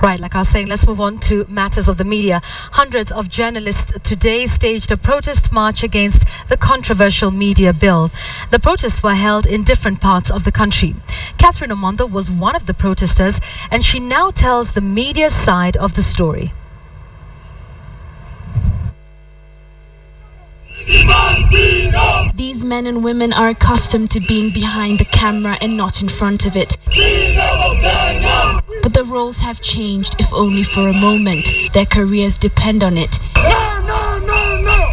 Right, like I was saying, let's move on to matters of the media. Hundreds of journalists today staged a protest march against the controversial media bill. The protests were held in different parts of the country. Catherine Omondo was one of the protesters, and she now tells the media side of the story. These men and women are accustomed to being behind the camera and not in front of it. But the roles have changed, if only for a moment. Their careers depend on it.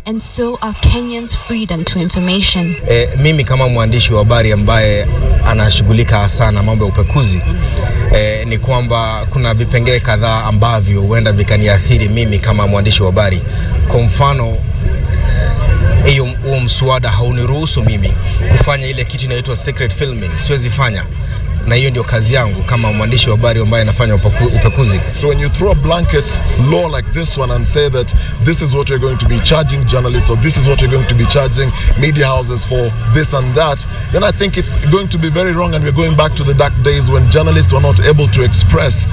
And so are Kenyans' freedom to information. Mimi kama mwandishi wa habari ambaye anashughulika sana mambo ya upekuzi, ni kwamba kuna vipengele kadhaa ambavyo huenda vikaniathiri mimi kama mwandishi wa habari. Kwa mfano, huo mswada hauniruhusu mimi kufanya ile kitu inaitwa secret filming. Siwezi fanya, na hiyo ndio kazi yangu kama mwandishi wa habari ambaye anafanya upekuzi. When you throw a blanket law like this one and say that this is what you're going to be charging journalists, or this is what you're going to be charging media houses for this and that, then I think it's going to be very wrong, and we're going back to the dark days when journalists were not able to express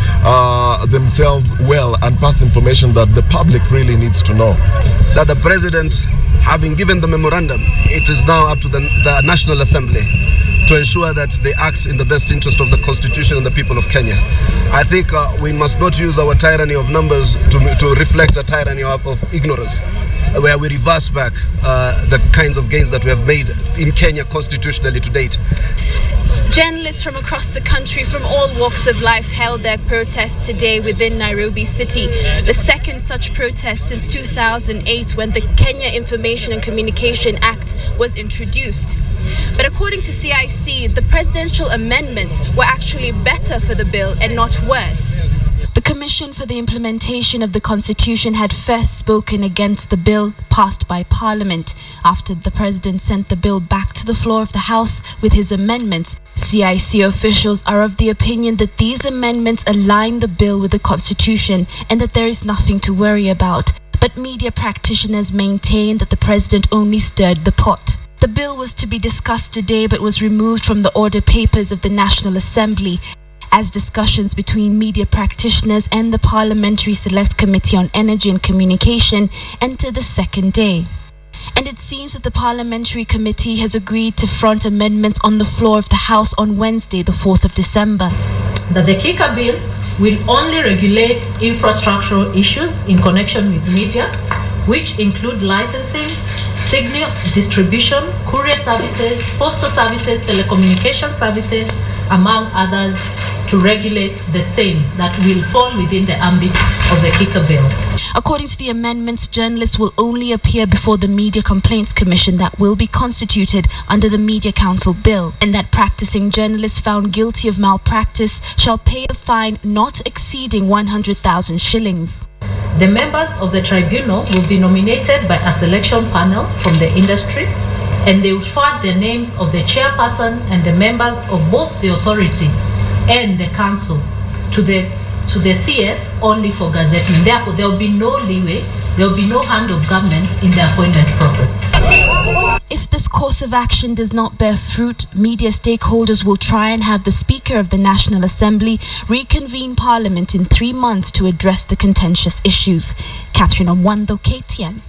themselves well and pass information that the public really needs to know. That the president, having given the memorandum, it is now up to the National Assembly to ensure that they act in the best interest of the Constitution and the people of Kenya. I think we must not use our tyranny of numbers to reflect a tyranny of ignorance, where we reverse back the kinds of gains that we have made in Kenya constitutionally to date. Journalists from across the country, from all walks of life, held their protests today within Nairobi City. The second such protest since 2008, when the Kenya Information and Communication Act was introduced. But according to CIC, the presidential amendments were actually better for the bill and not worse. The Commission for the Implementation of the Constitution had first spoken against the bill passed by Parliament. After the President sent the bill back to the floor of the House with his amendments, CIC officials are of the opinion that these amendments align the bill with the Constitution and that there is nothing to worry about. But media practitioners maintain that the President only stirred the pot. The bill was to be discussed today but was removed from the order papers of the National Assembly as discussions between media practitioners and the Parliamentary Select Committee on Energy and Communication enter the second day. And it seems that the Parliamentary Committee has agreed to front amendments on the floor of the House on Wednesday, the 4th of December. That the Kika bill will only regulate infrastructural issues in connection with media, which include licensing, signal distribution, courier services, postal services, telecommunication services, among others, to regulate the same that will fall within the ambit of the Kika bill. According to the amendments, journalists will only appear before the Media Complaints Commission that will be constituted under the Media Council bill, and that practicing journalists found guilty of malpractice shall pay a fine not exceeding 100,000 shillings. The members of the tribunal will be nominated by a selection panel from the industry, and they will forward the names of the chairperson and the members of both the authority and the council to the CS only for gazetting. Therefore, there will be no leeway, there will be no hand of government in the appointment process. If this course of action does not bear fruit, media stakeholders will try and have the Speaker of the National Assembly reconvene Parliament in 3 months to address the contentious issues. Catherine Omondo, KTN.